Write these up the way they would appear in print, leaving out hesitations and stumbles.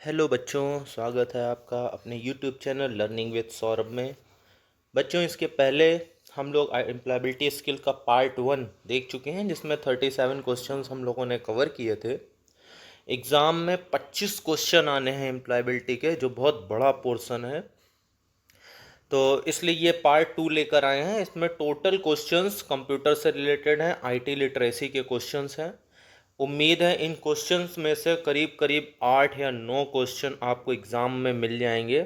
Hello बच्चों, स्वागत है आपका अपने YouTube channel learning with Saurabh में। बच्चों, इसके पहले हम लोग एम्प्लॉयबिलिटी स्किल का पार्ट 1 देख चुके हैं, जिसमें 37 क्वेश्चंस हम लोगों ने कवर किए थे। एग्ज़ाम में 25 क्वेश्चन आने हैं एम्प्लॉयबिलिटी के, जो बहुत बड़ा पोर्शन है। तो इसलिए ये पार्ट 2 लेकर आए हैं। इसमें टोटल क्वेश्चंस कंप्यूटर से रिलेटेड हैं, आईटी लिटरेसी के क्वेश्चंस हैं। उम्मीद है इन क्वेश्चंस में से करीब करीब 8 या 9 क्वेश्चन आपको एग्ज़ाम में मिल जाएंगे।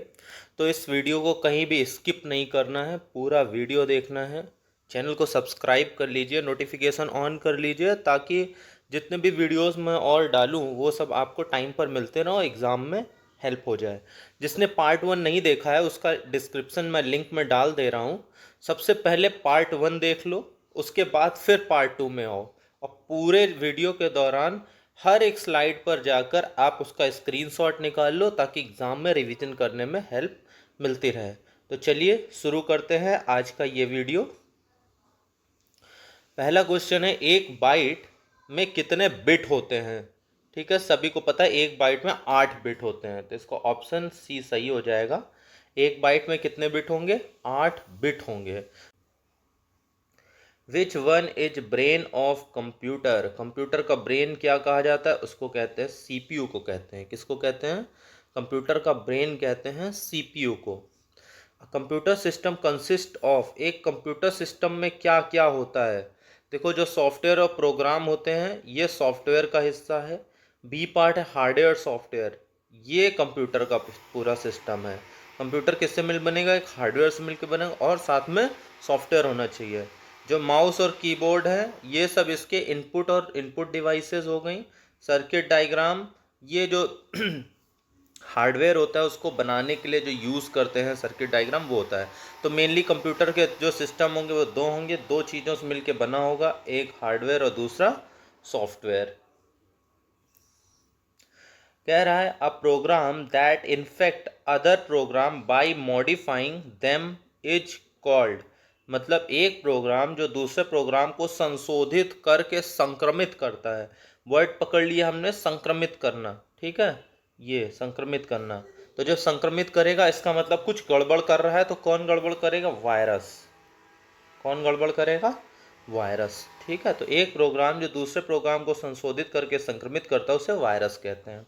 तो इस वीडियो को कहीं भी स्किप नहीं करना है, पूरा वीडियो देखना है। चैनल को सब्सक्राइब कर लीजिए, नोटिफिकेशन ऑन कर लीजिए, ताकि जितने भी वीडियोस मैं और डालूं वो सब आपको टाइम पर मिलते रहो, एग्ज़ाम में हेल्प हो जाए। जिसने पार्ट 1 नहीं देखा है उसका डिस्क्रिप्शन में लिंक में डाल दे रहा हूँ। सबसे पहले पार्ट 1 देख लो, उसके बाद फिर पार्ट 2 में आओ, और पूरे वीडियो के दौरान हर एक स्लाइड पर जाकर आप उसका स्क्रीनशॉट निकाल लो, ताकि एग्ज़ाम में रिवीजन करने में हेल्प मिलती रहे। तो चलिए शुरू करते हैं आज का ये वीडियो। पहला क्वेश्चन है, एक बाइट में कितने बिट होते हैं? ठीक है, सभी को पता है एक बाइट में 8 बिट होते हैं, तो इसका ऑप्शन सी सही हो जाएगा। एक बाइट में कितने बिट होंगे? 8 बिट होंगे। Which one is brain of computer? Computer का ब्रेन क्या कहा जाता है? उसको कहते हैं सीपीयू को कहते हैं। किसको कहते हैं? कंप्यूटर का ब्रेन कहते हैं सीपीयू को। कंप्यूटर सिस्टम कंसिस्ट ऑफ, एक कंप्यूटर सिस्टम में क्या क्या होता है? देखो, जो सॉफ्टवेयर और प्रोग्राम होते हैं ये सॉफ्टवेयर का हिस्सा है। बी पार्ट है हार्डवेयर सॉफ्टवेयर, ये कंप्यूटर का पूरा सिस्टम है। कंप्यूटर किससे मिल बनेगा? एक हार्डवेयर से मिलकर बनेगा, और साथ में सॉफ्टवेयर होना चाहिए। जो माउस और कीबोर्ड है ये सब इसके इनपुट और इनपुट डिवाइसेस हो गई। सर्किट डायग्राम, ये जो हार्डवेयर होता है उसको बनाने के लिए जो यूज़ करते हैं सर्किट डायग्राम, वो होता है। तो मेनली कंप्यूटर के जो सिस्टम होंगे वो दो होंगे, दो चीज़ों से मिलकर बना होगा, एक हार्डवेयर और दूसरा सॉफ्टवेयर। कह रहा है a program that infect other program by modifying them is called. मतलब एक प्रोग्राम जो दूसरे प्रोग्राम को संशोधित करके संक्रमित करता है। वर्ड पकड़ लिया हमने, संक्रमित करना। ठीक है, ये संक्रमित करना। तो जब संक्रमित करेगा इसका मतलब कुछ गड़बड़ कर रहा है। तो कौन गड़बड़ करेगा? वायरस। कौन गड़बड़ करेगा? वायरस। ठीक है, तो एक प्रोग्राम जो दूसरे प्रोग्राम को संशोधित करके संक्रमित करता है उसे वायरस कहते हैं।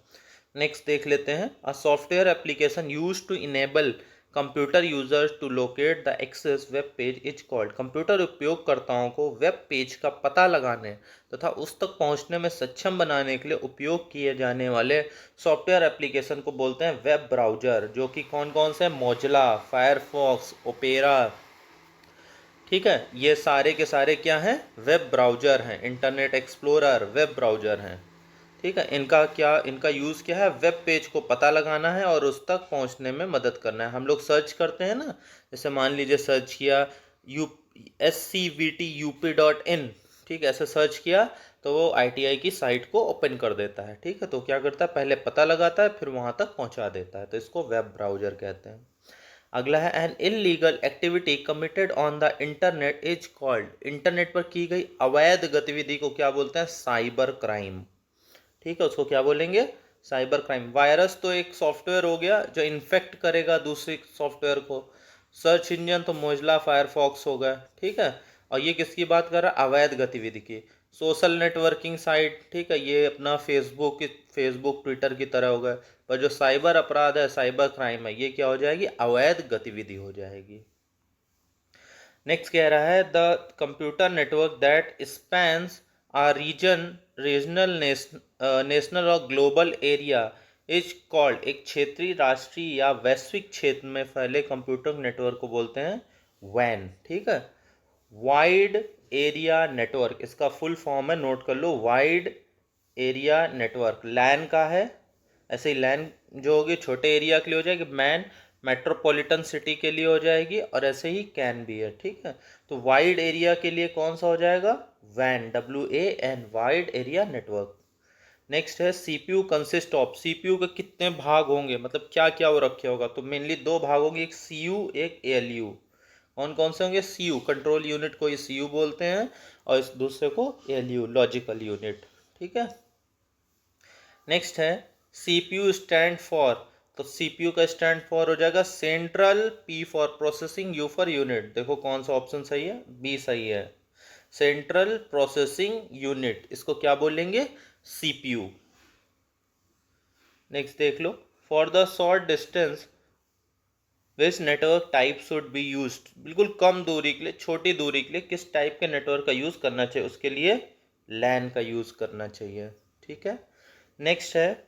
नेक्स्ट देख लेते हैं, a software application use to enable computer users to locate the access web page is called. Computer उपयोगकर्ताओं को वेब पेज का पता लगाने तथा उस तक पहुंचने में सक्षम बनाने के लिए उपयोग किए जाने वाले सॉफ्टवेयर एप्लीकेशन को बोलते हैं वेब ब्राउजर, जो कि कौन कौन से? Mozilla, Firefox, opera. ठीक है, ये सारे के सारे क्या हैं? वेब ब्राउजर हैं। इंटरनेट एक्सप्लोरर वेब ब्राउजर हैं। ठीक है, इनका यूज़ क्या है? वेब पेज को पता लगाना है और उस तक पहुंचने में मदद करना है। हम लोग सर्च करते हैं ना, जैसे मान लीजिए सर्च किया SCVTUP.in, ठीक है, ऐसे सर्च किया तो वो ITI की साइट को ओपन कर देता है। ठीक है, तो क्या करता है? पहले पता लगाता है फिर वहां तक पहुंचा देता है, तो इसको वेब ब्राउजर कहते हैं। अगला है, an illegal activity committed on the internet is called. Internet पर की गई अवैध गतिविधि को क्या बोलते हैं? Cyber crime. ठीक है, उसको क्या बोलेंगे? Cyber crime. वायरस तो एक सॉफ्टवेयर हो गया जो इन्फेक्ट करेगा दूसरे सॉफ्टवेयर को। सर्च इंजन तो मोजिला फायरफॉक्स हो गया। ठीक है, और ये किसकी बात कर रहा है? अवैध गतिविधि की। सोशल नेटवर्किंग साइट, ठीक है, ये अपना फेसबुक ट्विटर की तरह हो गया। पर जो साइबर अपराध है, साइबर क्राइम है, ये क्या हो जाएगी? अवैध गतिविधि हो जाएगी। नेक्स्ट कह रहा है, the computer network that spans a regional, national और ग्लोबल एरिया इज कॉल्ड। एक क्षेत्रीय, राष्ट्रीय या वैश्विक क्षेत्र में फैले कंप्यूटर नेटवर्क को बोलते हैं वैन। ठीक है, वाइड एरिया नेटवर्क इसका फुल फॉर्म है, नोट कर लो। वाइड एरिया नेटवर्क लैन का है। ऐसे ही लैन जो होगी छोटे एरिया के लिए हो जाएगी, मैन मेट्रोपॉलिटन सिटी के लिए हो जाएगी, और ऐसे ही कैन भी है। ठीक है, तो वाइड एरिया के लिए कौन सा हो जाएगा? वैन, WAN, wide area network. Next है, सीपीयू कंसिस्ट ऑफ। सीपीयू के कितने भाग होंगे, मतलब क्या क्या वो रखे होगा? तो मेनली दो भाग होंगे, एक सीयू एक ALU। कौन कौन से होंगे? सीयू, कंट्रोल यूनिट को ये सीयू बोलते हैं, और इस दूसरे को ALU, लॉजिकल यूनिट। ठीक है, नेक्स्ट है, CPU स्टैंड फॉर, तो CPU का स्टैंड फॉर हो जाएगा central, P for processing, U for unit. देखो कौन सा ऑप्शन सही है, बी सही है, सेंट्रल प्रोसेसिंग यूनिट, इसको क्या बोलेंगे, CPU। नेक्स्ट देख लो, for the short distance which network type should be used, बिल्कुल कम दूरी के लिए, छोटी दूरी के लिए किस टाइप के नेटवर्क का यूज़ करना चाहिए, उसके लिए लैन का यूज़ करना चाहिए। ठीक है। नेक्स्ट है,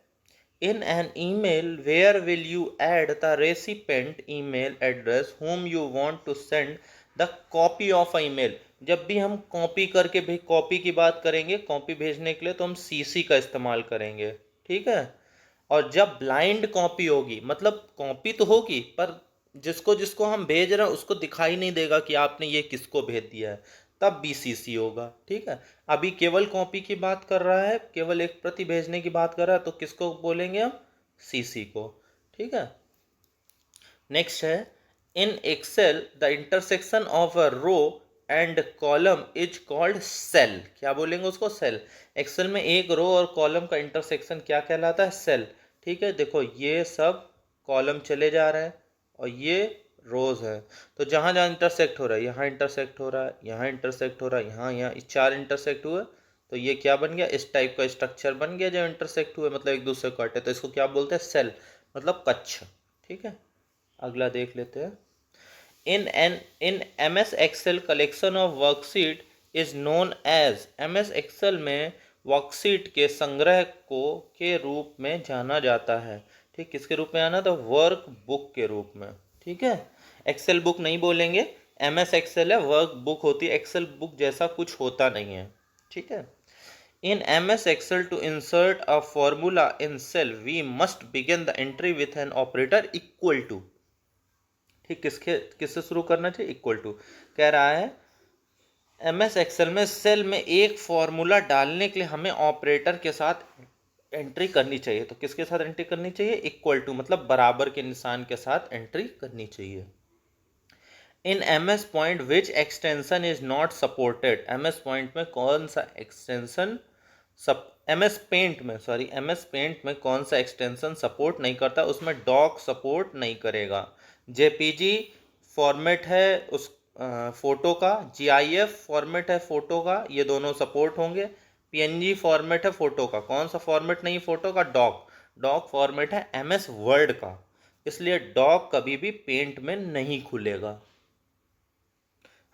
in an email where will you add the recipient email address whom you want to send the copy of a email. जब भी हम कॉपी करके भेज, कॉपी की बात करेंगे, कॉपी भेजने के लिए तो हम CC का इस्तेमाल करेंगे। ठीक है। और जब ब्लाइंड कॉपी होगी, मतलब कॉपी तो होगी पर जिसको जिसको हम भेज रहे हैं उसको दिखाई नहीं देगा कि आपने ये किसको भेज दिया है, तब BCC होगा। ठीक है। अभी केवल कॉपी की बात कर रहा है, केवल एक प्रति भेजने की बात कर रहा है, तो किसको बोलेंगे हम, CC को। ठीक है। नेक्स्ट है, in Excel the intersection of a row and column is called cell. क्या बोलेंगे उसको, सेल। एक्सेल में एक रो और कॉलम का इंटरसेक्शन क्या कहलाता है, सेल। ठीक है। देखो ये सब कॉलम चले जा रहे हैं और ये रोज है, तो जहां जहां इंटरसेक्ट हो रहा है, यहाँ इंटरसेक्ट हो रहा है, यहाँ इंटरसेक्ट हो रहा है, यहाँ इस चार इंटरसेक्ट हुए, तो ये क्या बन गया, इस टाइप का स्ट्रक्चर बन गया जो इंटरसेक्ट हुए, मतलब एक दूसरे को काटे, तो इसको क्या बोलते हैं, सेल, मतलब कक्ष। ठीक है। अगला देख लेते हैं, in MS Excel collection of worksheet is known as, MS Excel में वर्कशीट के संग्रह को के रूप में जाना जाता है। ठीक, किसके रूप में आना, तो वर्क बुक के रूप में। ठीक है। एक्सेल बुक नहीं बोलेंगे, MS एक्सेल है, वर्क बुक होती है, एक्सेल बुक जैसा कुछ होता नहीं है। ठीक है। In MS Excel to insert a formula in cell, we must begin the entry with an operator equal to। ठीक, किससे शुरू करना चाहिए, इक्वल टू। कह रहा है MS एक्सेल में सेल में एक फॉर्मूला डालने के लिए हमें ऑपरेटर के साथ एंट्री करनी चाहिए, तो किसके साथ एंट्री करनी चाहिए, इक्वल टू, मतलब बराबर के निशान के साथ एंट्री करनी चाहिए। इन MS point which extension is not supported, MS point में कौन सा एक्सटेंशन सब, MS पेंट में कौन सा एक्सटेंशन सपोर्ट नहीं करता, उसमें डॉक सपोर्ट नहीं करेगा। JPG फॉर्मेट है उस फोटो का, GIF फॉर्मेट है फोटो का, ये दोनों सपोर्ट होंगे। PNG फॉर्मेट है फोटो का, कौन सा फॉर्मेट नहीं फोटो का, डॉक फॉर्मेट है MS वर्ड का, इसलिए डॉक कभी भी पेंट में नहीं खुलेगा।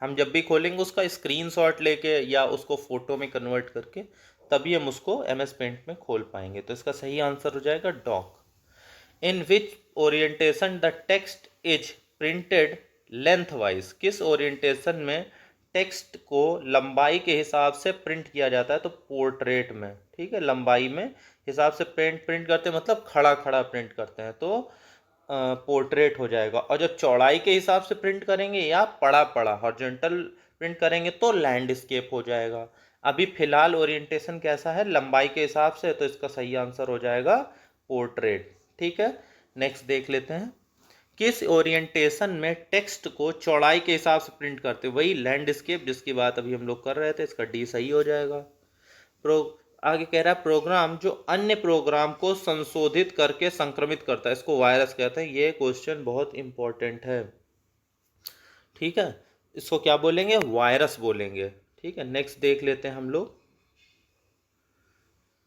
हम जब भी खोलेंगे उसका स्क्रीनशॉट लेके या उसको फोटो में कन्वर्ट करके, तभी हम उसको MS पेंट में खोल पाएंगे, तो इसका सही आंसर हो जाएगा डॉक। In which orientation the text is printed lengthwise, किस ओरिएंटेशन में टेक्स्ट को लंबाई के हिसाब से प्रिंट किया जाता है, तो पोर्ट्रेट में। ठीक है, लंबाई में हिसाब से प्रिंट करते हैं, मतलब खड़ा खड़ा प्रिंट करते हैं, तो पोर्ट्रेट हो जाएगा। और जब चौड़ाई के हिसाब से प्रिंट करेंगे या पड़ा पड़ा हॉरिजॉन्टल प्रिंट करेंगे तो लैंडस्केप हो जाएगा। अभी फिलहाल ओरिएंटेशन कैसा है, लंबाई के हिसाब से, तो इसका सही आंसर हो जाएगा पोर्ट्रेट। ठीक है। नेक्स्ट देख लेते हैं, किस ओरिएंटेशन में टेक्स्ट को चौड़ाई के हिसाब से प्रिंट करते, वही लैंडस्केप जिसकी बात अभी हम लोग कर रहे थे, इसका डी सही हो जाएगा। प्रो आगे कह रहा है, प्रोग्राम जो अन्य प्रोग्राम को संशोधित करके संक्रमित करता है, इसको वायरस कहते हैं। ये क्वेश्चन बहुत इंपॉर्टेंट है। ठीक है, इसको क्या बोलेंगे, वायरस बोलेंगे। ठीक है। नेक्स्ट देख लेते हैं हम लोग।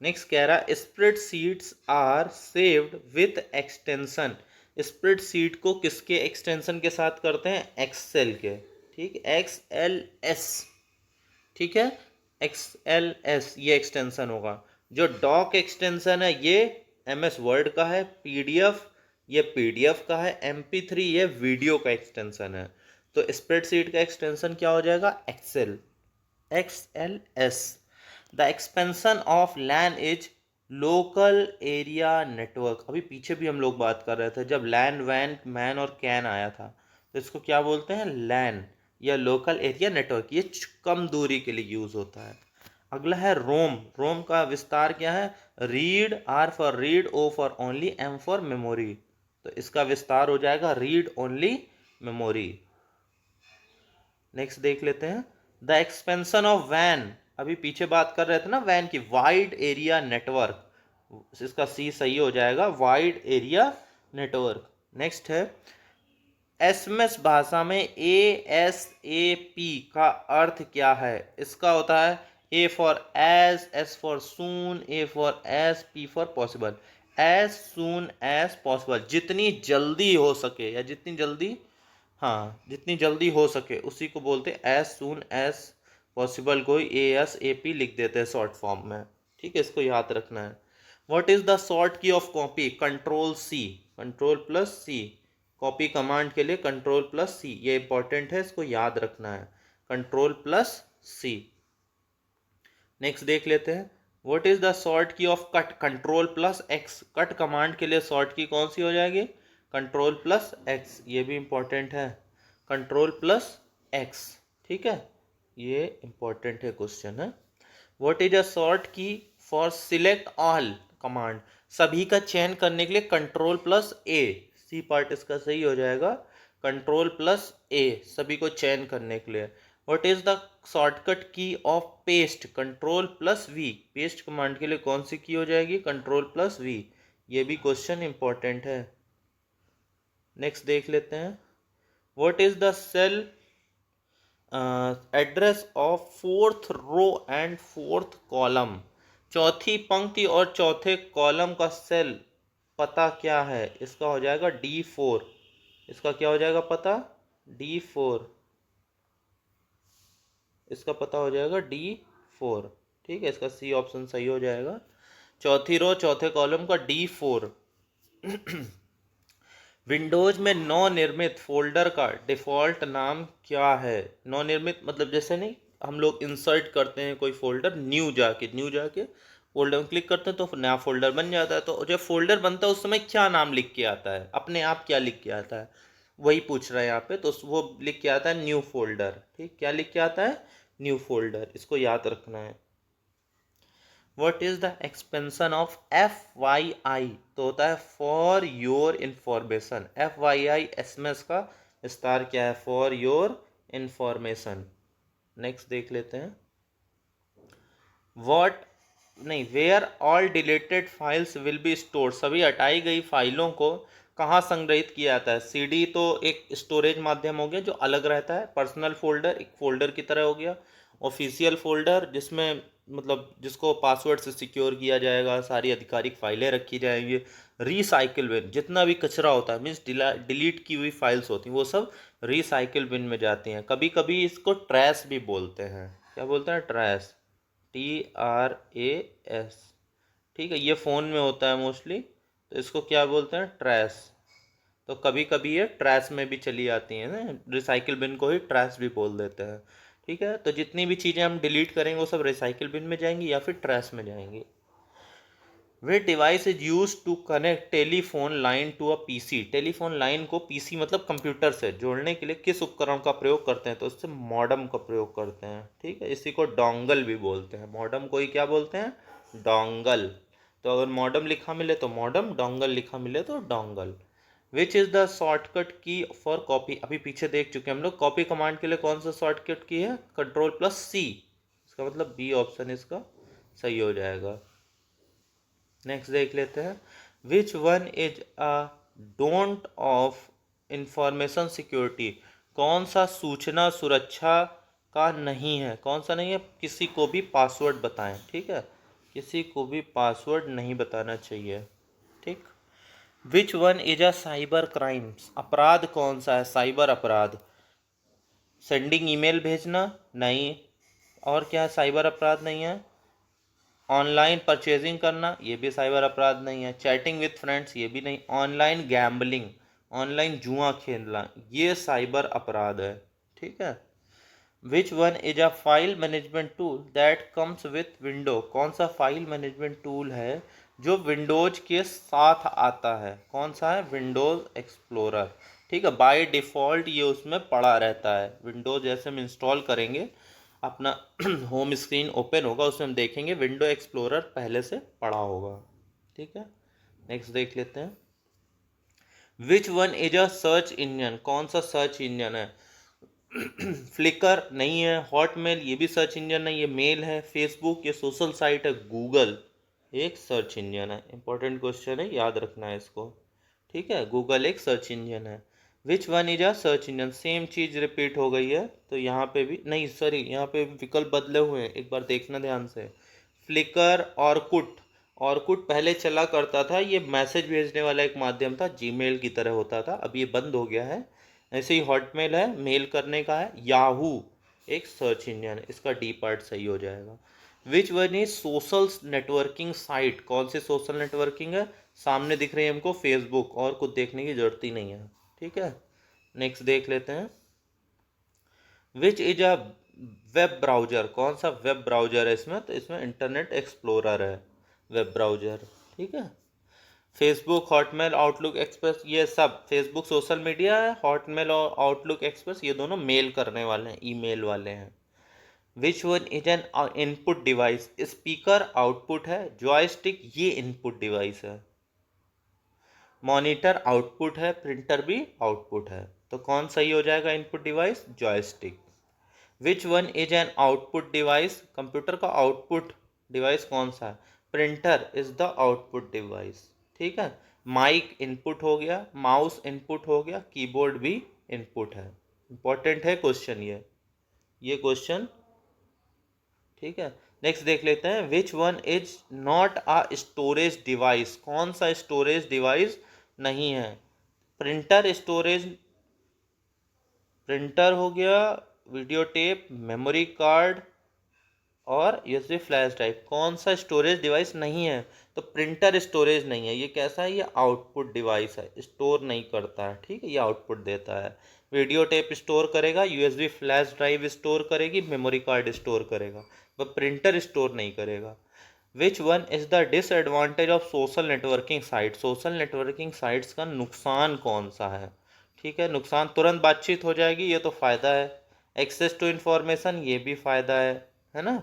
नेक्स्ट कह रहा है, spreadsheets are saved with extension, spreadsheet को किसके एक्सटेंशन के साथ करते हैं, एक्सेल के। ठीक, XLS। ठीक है, XLS ये एक्सटेंशन होगा। जो डॉक एक्सटेंशन है ये MS वर्ड का है, PDF ये PDF का है, MP3 ये वीडियो का एक्सटेंशन है। तो स्प्रेडशीट का एक्सटेंशन क्या हो जाएगा, Excel, XLS। The expansion of LAN is local area network, अभी पीछे भी हम लोग बात कर रहे थे, जब लैन वैन मैन और कैन आया था, तो इसको क्या बोलते हैं, लैन या लोकल एरिया नेटवर्क, ये कम दूरी के लिए यूज होता है। अगला है रोम, रोम का विस्तार क्या है, read, R for read, O for only, M for memory, तो इसका विस्तार हो जाएगा रीड ओनली मेमोरी। नेक्स्ट देख लेते हैं, द एक्सपेंशन ऑफ वैन, अभी पीछे बात कर रहे थे ना वैन की, वाइड एरिया नेटवर्क, इसका सी सही हो जाएगा, वाइड एरिया नेटवर्क। नेक्स्ट है एसएमएस भाषा में ASAP का अर्थ क्या है? इसका होता है A for as, S for soon, A for as, P for possible. As soon as possible, जितनी जल्दी हो सके या जितनी जल्दी, हाँ जितनी जल्दी हो सके उसी को बोलते हैं एज सून एज पॉसिबल को ASAP लिख देते हैं शॉर्ट फॉर्म में। ठीक है, इसको याद रखना है। व्हाट इज द शॉर्ट की of copy? Control C, control plus C। Copy command के लिए कंट्रोल प्लस C, ये इंपॉर्टेंट है, इसको याद रखना है, कंट्रोल प्लस C। नेक्स्ट देख लेते हैं व्हाट इज द शॉर्ट की of cut? Control plus X। Cut command के लिए शॉर्ट की कौन सी हो जाएगी? कंट्रोल प्लस X, ये भी इंपॉर्टेंट है, कंट्रोल प्लस X। ठीक है, ये इंपॉर्टेंट है क्वेश्चन है। What is a short key for select all command? सभी का चयन करने के लिए control plus A, C part इसका सही हो जाएगा, कंट्रोल प्लस A सभी को चयन करने के लिए। व्हाट इज द शॉर्टकट की of paste? Control plus V। Paste command के लिए कौन सी की हो जाएगी? Control plus V। ये भी क्वेश्चन इंपॉर्टेंट है। नेक्स्ट देख लेते हैं what is the cell address of fourth row and fourth column? चौथी पंक्ति और चौथे कॉलम का सेल पता क्या है? इसका हो जाएगा D4। इसका क्या हो जाएगा पता? D4, इसका पता हो जाएगा D4। ठीक है, इसका सी ऑप्शन सही हो जाएगा, चौथी रो चौथे कॉलम का D4। विंडोज में नवनिर्मित फोल्डर का डिफ़ॉल्ट नाम क्या है? नवनिर्मित मतलब जैसे नहीं हम लोग इंसर्ट करते हैं कोई फोल्डर, न्यू जाके फोल्डर में क्लिक करते हैं तो नया फोल्डर बन जाता है। तो जब फोल्डर बनता है उस समय क्या नाम लिख के आता है? अपने आप क्या लिख के आता है, वही पूछ रहे हैं यहाँ पे। तो वो लिख के आता है न्यू फोल्डर। ठीक, क्या लिख के आता है? न्यू फोल्डर, इसको याद रखना है। What is the expansion of FYI? तो होता है for your information. FYI SMS का विस्तार क्या है? For your information. नेक्स्ट देख लेते हैं व्हाट नहीं where all deleted files will be stored? सभी हटाई गई फाइलों को कहाँ संग्रहित किया जाता है? CD तो एक स्टोरेज माध्यम हो गया जो अलग रहता है, पर्सनल फोल्डर एक फोल्डर की तरह हो गया, ऑफिशियल फोल्डर जिसमें मतलब जिसको पासवर्ड से सिक्योर किया जाएगा, सारी आधिकारिक फाइलें रखी जाएंगी। रिसाइकिल बिन, जितना भी कचरा होता है मीन्स डिलीट की हुई फाइल्स होती हैं वो सब रिसाइकिल बिन में जाती हैं। कभी कभी इसको ट्रैश भी बोलते हैं। क्या बोलते हैं? Trash, TRAS। ठीक है, ये फ़ोन में होता है मोस्टली, तो इसको क्या बोलते हैं? ट्रैश। तो कभी कभी ये ट्रैश में भी चली आती हैं ना, रिसाइकिल बिन को ही ट्रैश भी बोल देते हैं। ठीक है, तो जितनी भी चीज़ें हम डिलीट करेंगे वो सब रिसाइकिल बिन में जाएंगी या फिर ट्रैश में जाएंगी। वे device is use to connect telephone line to a PC? Telephone line को PC मतलब कंप्यूटर से जोड़ने के लिए किस उपकरण का प्रयोग करते हैं? तो इससे मॉडम का प्रयोग करते हैं। ठीक है, इसी को डोंगल भी बोलते हैं। मॉडम को ही क्या बोलते हैं? डोंगल। तो अगर मॉडम लिखा मिले तो मॉडम, डोंगल लिखा मिले तो dongle. Which is the shortcut की फॉर कॉपी? अभी पीछे देख चुके हैं हम लोग। कॉपी कमांड के लिए कौन सा शॉर्टकट की है? Control plus C। इसका मतलब B ऑप्शन इसका सही हो जाएगा। नेक्स्ट देख लेते हैं which one is a don't of information security? कौन सा सूचना सुरक्षा का नहीं है? कौन सा नहीं है? किसी को भी पासवर्ड बताएं। ठीक है, किसी को भी पासवर्ड नहीं बताना चाहिए। ठीक, which one is a cyber crimes? अपराध कौन सा है? साइबर अपराध। सेंडिंग ईमेल भेजना नहीं। और क्या है साइबर अपराध नहीं है? ऑनलाइन परचेजिंग करना, ये भी साइबर अपराध नहीं है। चैटिंग विथ फ्रेंड्स, ये भी नहीं। ऑनलाइन गैम्बलिंग, ऑनलाइन जुआ खेलना, ये साइबर अपराध है। ठीक है। Which one is a file management tool that comes with window? कौन सा फाइल मैनेजमेंट टूल है जो विंडोज के साथ आता है? कौन सा है? Windows explorer. ठीक है, बाय डिफ़ॉल्ट ये उसमें पड़ा रहता है। विंडोज जैसे हम इंस्टॉल करेंगे अपना होम स्क्रीन ओपन होगा, उसमें हम देखेंगे विंडो एक्सप्लोरर पहले से पड़ा होगा। ठीक है, नेक्स्ट देख लेते हैं which one is a search engine? कौन सा सर्च इंजन है? फ्लिकर नहीं है। हॉटमेल, ये भी सर्च इंजन नहीं, ये मेल है। फेसबुक, ये सोशल साइट है। गूगल, एक सर्च इंजन है। इंपॉर्टेंट क्वेश्चन है, याद रखना है इसको। ठीक है, गूगल एक सर्च इंजन है। Which one is a search engine, same चीज रिपीट हो गई है, तो यहाँ पे भी नहीं, सॉरी यहाँ पे विकल्प बदले हुए हैं, एक बार देखना ध्यान से। Flicker, Orkut. ऑरकुट पहले चला करता था, ये मैसेज भेजने वाला एक माध्यम था, जीमेल की तरह होता था, अब ये बंद हो गया है। ऐसे ही हॉटमेल है, मेल करने का है। याहू एक सर्च इंजन है, इसका डी पार्ट सही हो जाएगा। Which one is social networking site, कौन सी सोशल नेटवर्किंग है, सामने दिख रही है हमको फेसबुक, और कुछ देखने की जरूरत ही नहीं है। ठीक है, नेक्स्ट देख लेते हैं। Which is a web browser, कौन सा वेब ब्राउजर है इसमें, तो इसमें इंटरनेट एक्सप्लोरर है वेब ब्राउजर। ठीक है, फेसबुक, हॉटमेल, आउटलुक एक्सप्रेस, ये सब फेसबुक सोशल मीडिया है, हॉटमेल और आउटलुक एक्सप्रेस ये दोनों मेल करने वाले हैं, ईमेल वाले हैं। Which one is an input device, speaker output है, जॉयस्टिक ये इनपुट डिवाइस है। मॉनिटर आउटपुट है, प्रिंटर भी आउटपुट है, तो कौन सही हो जाएगा input device, joystick. Which one is an output device, computer का आउटपुट डिवाइस कौन सा है, printer is the output device. ठीक है, माइक इनपुट हो गया, माउस इनपुट हो गया, कीबोर्ड भी इनपुट है। इंपॉर्टेंट है क्वेश्चन ये क्वेश्चन। ठीक है, नेक्स्ट देख लेते हैं। Which one is not a storage device, कौन सा स्टोरेज डिवाइस नहीं है, प्रिंटर स्टोरेज, प्रिंटर हो गया, वीडियो टेप, मेमोरी कार्ड और यूएसबी फ्लैश ड्राइव, कौन सा स्टोरेज डिवाइस नहीं है, तो प्रिंटर स्टोरेज नहीं है। ये कैसा है, ये आउटपुट डिवाइस है, स्टोर नहीं करता है। ठीक है, ये आउटपुट देता है। वीडियो टेप स्टोर करेगा, यूएसबी फ्लैश ड्राइव स्टोर करेगी, मेमोरी कार्ड स्टोर करेगा, वह प्रिंटर स्टोर नहीं करेगा। Which one is the disadvantage of social networking site, social networking sites का नुकसान कौन सा है। ठीक है, नुकसान तुरंत बातचीत हो जाएगी, ये तो फ़ायदा है। एक्सेस टू इन्फॉर्मेशन, ये भी फ़ायदा है ना,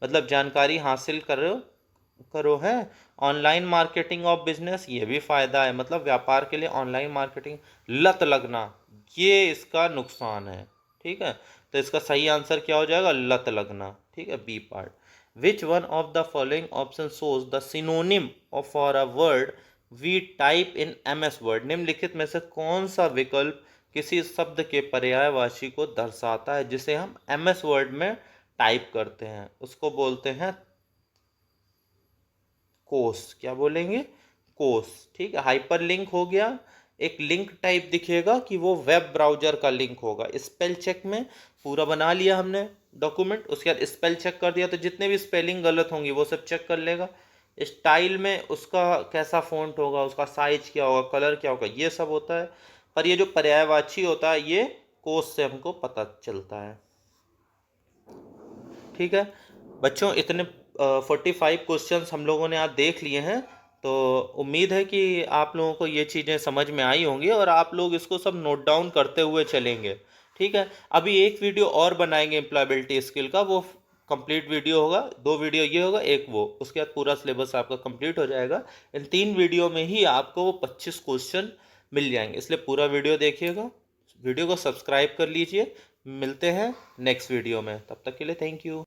मतलब जानकारी हासिल करो है। ऑनलाइन मार्केटिंग ऑफ बिजनेस, ये भी फ़ायदा है, मतलब व्यापार के लिए ऑनलाइन मार्केटिंग। लत लगना, ये इसका नुकसान है। ठीक है, तो इसका सही आंसर क्या हो जाएगा, लत लगना। ठीक है, B part. Which one of the following option shows the synonym of for a word we type in MS Word, निम्नलिखित में से कौन सा विकल्प किसी शब्द के पर्यायवाची को दर्शाता है जिसे हम MS वर्ड में टाइप करते हैं, उसको बोलते हैं कोस। क्या बोलेंगे, कोस। ठीक है, हाइपर लिंक हो गया, एक लिंक टाइप दिखेगा कि वो वेब ब्राउजर का लिंक होगा। स्पेल चेक में पूरा बना लिया हमने डॉक्यूमेंट, उसके बाद स्पेल चेक कर दिया, तो जितने भी स्पेलिंग गलत होंगी वो सब चेक कर लेगा। स्टाइल में उसका कैसा फ़ॉन्ट होगा, उसका साइज क्या होगा, कलर क्या होगा, ये सब होता है। पर ये जो पर्यायवाची होता है ये कोस से हमको पता चलता है। ठीक है बच्चों, इतने 45 क्वेश्चंस हम लोगों ने आज देख लिए हैं, तो उम्मीद है कि आप लोगों को ये चीज़ें समझ में आई होंगी और आप लोग इसको सब नोट डाउन करते हुए चलेंगे। ठीक है, अभी एक वीडियो और बनाएंगे एम्प्लॉयबिलिटी स्किल का, वो कंप्लीट वीडियो होगा, 2 वीडियो ये होगा, एक वो, उसके बाद पूरा सिलेबस आपका कंप्लीट हो जाएगा। इन 3 वीडियो में ही आपको वो 25 क्वेश्चन मिल जाएंगे, इसलिए पूरा वीडियो देखिएगा, वीडियो को सब्सक्राइब कर लीजिए। मिलते हैं नेक्स्ट वीडियो में, तब तक के लिए थैंक यू।